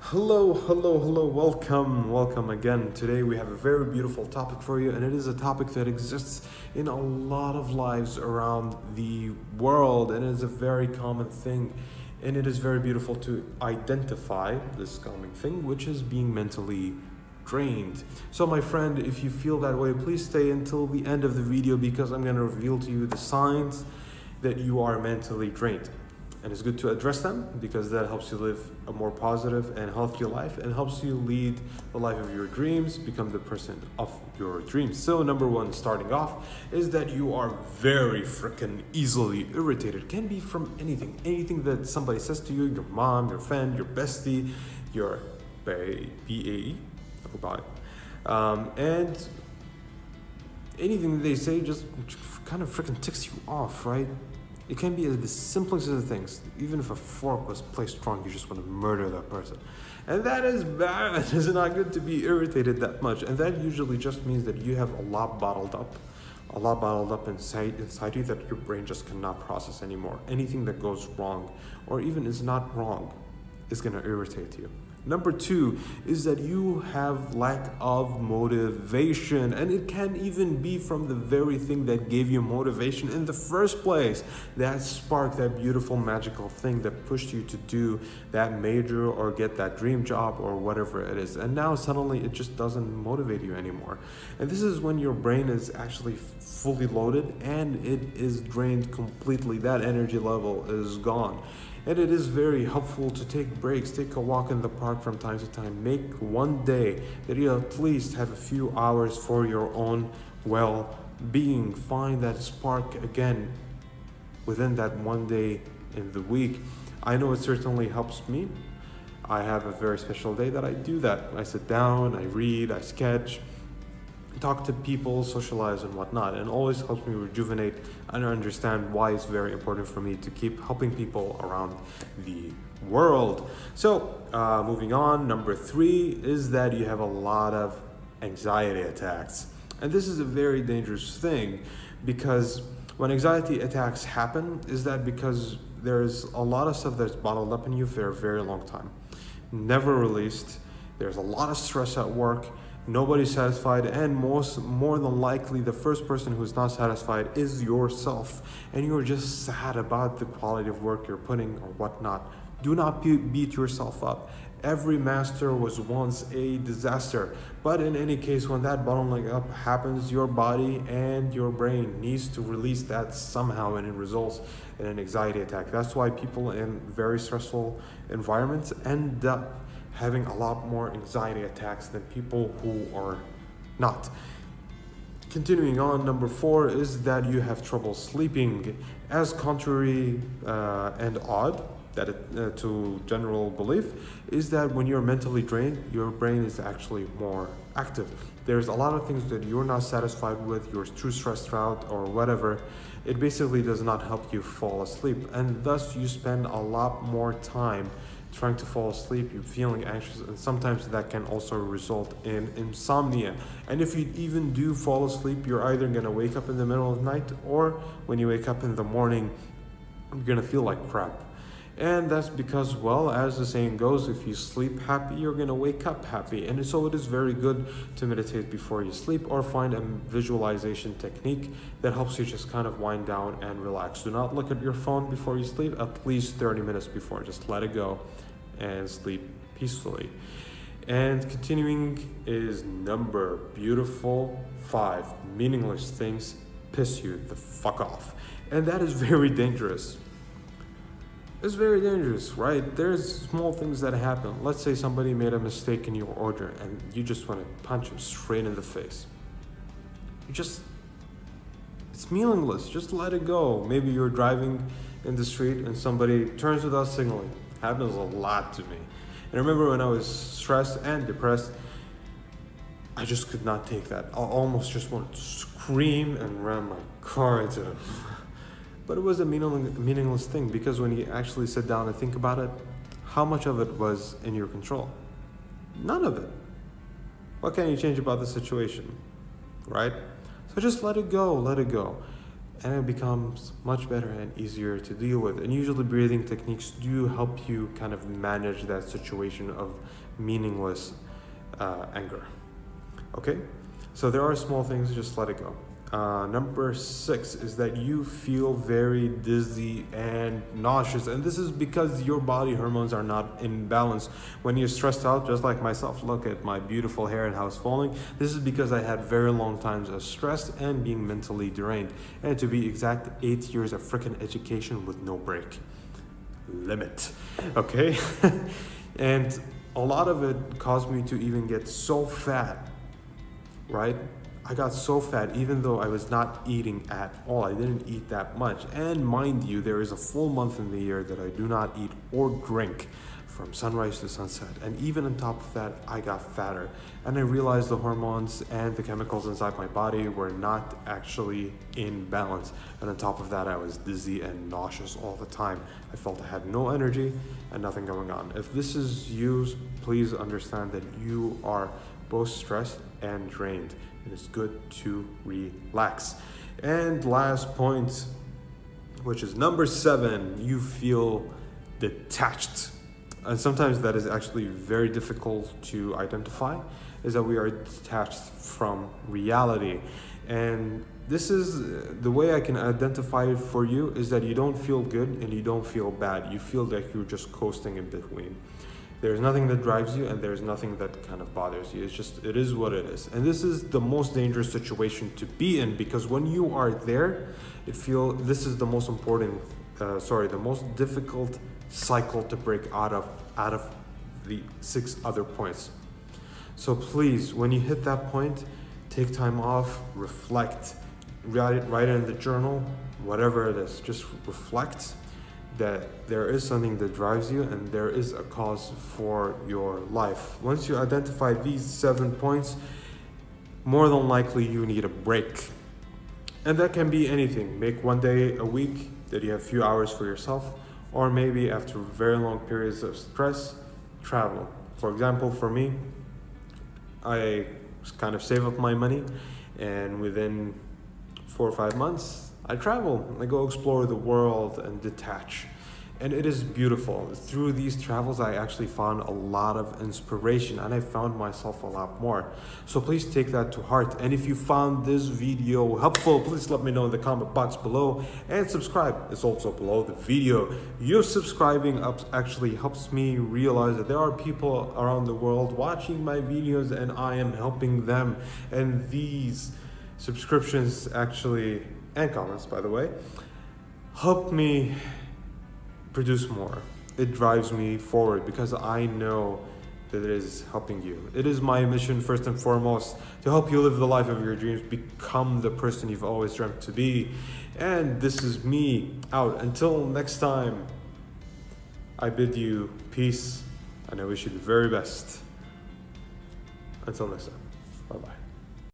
Hello, welcome again. Today we have a very beautiful topic for you, and it is a topic that exists in a lot of lives around the world, and it is a very common thing, and it is very beautiful to identify this common thing, which is being mentally drained. So my friend, if you feel that way, please stay until the end of the video because I'm going to reveal to you the signs that you are mentally drained. And it's good to address them because that helps you live a more positive and healthy life and helps you lead the life of your dreams, become the person of your dreams. So number one, starting off, is that you are very freaking easily irritated. Can be from anything that somebody says to you, your mom, your friend, your bestie, your BAE, goodbye, and anything that they say just kind of freaking ticks you off, right? It can be the simplest of the things. Even if a fork was placed wrong, you just want to murder that person. And that is bad. It's not good to be irritated that much. And that usually just means that you have a lot bottled up inside you that your brain just cannot process anymore. Anything that goes wrong, or even is not wrong, is going to irritate you. Number two is that you have lack of motivation, and it can even be from the very thing that gave you motivation in the first place. That spark, that beautiful magical thing that pushed you to do that major or get that dream job or whatever it is. And now suddenly it just doesn't motivate you anymore. And this is when your brain is actually fully loaded and it is drained completely. That energy level is gone. And it is very helpful to take breaks, take a walk in the park from time to time. Make one day that you at least have a few hours for your own well-being. Find that spark again within that one day in the week. I know it certainly helps me. I have a very special day that I do that. I sit down, I read, I sketch, talk to people, socialize and whatnot, and always helps me rejuvenate and understand why it's very important for me to keep helping people around the world. So moving on, number three is that you have a lot of anxiety attacks. And this is a very dangerous thing because when anxiety attacks happen, is that because there's a lot of stuff that's bottled up in you for a very long time, never released. There's a lot of stress at work. Nobody's satisfied, and more than likely the first person who's not satisfied is yourself, and you're just sad about the quality of work you're putting or whatnot. Do not beat yourself up. Every master was once a disaster, but in any case, when that bottling up happens, your body and your brain needs to release that somehow, and it results in an anxiety attack. That's why people in very stressful environments end up having a lot more anxiety attacks than people who are not. Continuing on, number four is that you have trouble sleeping. As contrary and odd that to general belief is that when you're mentally drained, your brain is actually more active. There's a lot of things that you're not satisfied with, you're too stressed out or whatever. It basically does not help you fall asleep, and thus you spend a lot more time trying to fall asleep, you're feeling anxious, and sometimes that can also result in insomnia. And if you even do fall asleep, you're either going to wake up in the middle of the night, or when you wake up in the morning, you're going to feel like crap. And that's because, well, as the saying goes, if you sleep happy, you're going to wake up happy. And so it is very good to meditate before you sleep, or find a visualization technique that helps you just kind of wind down and relax. Do not look at your phone before you sleep, at least 30 minutes before. Just let it go and sleep peacefully. And continuing is number beautiful 5. Meaningless things piss you the fuck off. And that is very dangerous. It's very dangerous, right? There's small things that happen. Let's say somebody made a mistake in your order and you just want to punch them straight in the face. It's meaningless. Just let it go. Maybe you're driving in the street and somebody turns without signaling. Happens a lot to me. And I remember when I was stressed and depressed, I just could not take that. I almost just wanted to scream and ram my car into him. But it was a meaningless thing, because when you actually sit down and think about it, how much of it was in your control? None of it. What can you change about the situation, right? So just let it go. and it becomes much better and easier to deal with. And usually breathing techniques do help you kind of manage that situation of meaningless anger. Okay, so there are small things, just let it go. Number 6 is that you feel very dizzy and nauseous, and this is because your body hormones are not in balance. When you're stressed out, just like myself, look at my beautiful hair and how it's falling. This is because I had very long times of stress and being mentally drained, and to be exact, 8 years of freaking education with no break limit. Okay. And a lot of it caused me to even get so fat, right? I got so fat even though I was not eating at all. I didn't eat that much. And mind you, there is a full month in the year that I do not eat or drink from sunrise to sunset. And even on top of that, I got fatter. And I realized the hormones and the chemicals inside my body were not actually in balance. And on top of that, I was dizzy and nauseous all the time. I felt I had no energy and nothing going on. If this is you, please understand that you are both stressed and drained. It is good to relax. And last point, which is number 7, you feel detached. And sometimes that is actually very difficult to identify, is that we are detached from reality. And this is the way I can identify it for you, is that you don't feel good and you don't feel bad. You feel like you're just coasting in between. There's nothing that drives you and there's nothing that kind of bothers you. It's just, it is what it is. And this is the most dangerous situation to be in, because when you are there, this is the most important, the most difficult cycle to break out of the 6 other points. So please, when you hit that point, take time off, reflect, write it in the journal, whatever it is, just reflect that there is something that drives you and there is a cause for your life. Once you identify these 7 points, more than likely you need a break. And that can be anything. Make one day a week that you have a few hours for yourself, or maybe after very long periods of stress, travel. For example, for me, I kind of save up my money, and within 4 or 5 months, I travel. I go explore the world and detach. And it is beautiful. Through these travels, I actually found a lot of inspiration, and I found myself a lot more. So please take that to heart. And if you found this video helpful, please let me know in the comment box below, and subscribe. It's also below the video. Your subscribing actually helps me realize that there are people around the world watching my videos and I am helping them. And these subscriptions actually, and comments by the way, help me produce more. It drives me forward because I know that it is helping you. It is my mission, first and foremost, to help you live the life of your dreams, become the person you've always dreamt to be. And this is me out. Until next time, I bid you peace, and I wish you the very best. Until next time, bye-bye.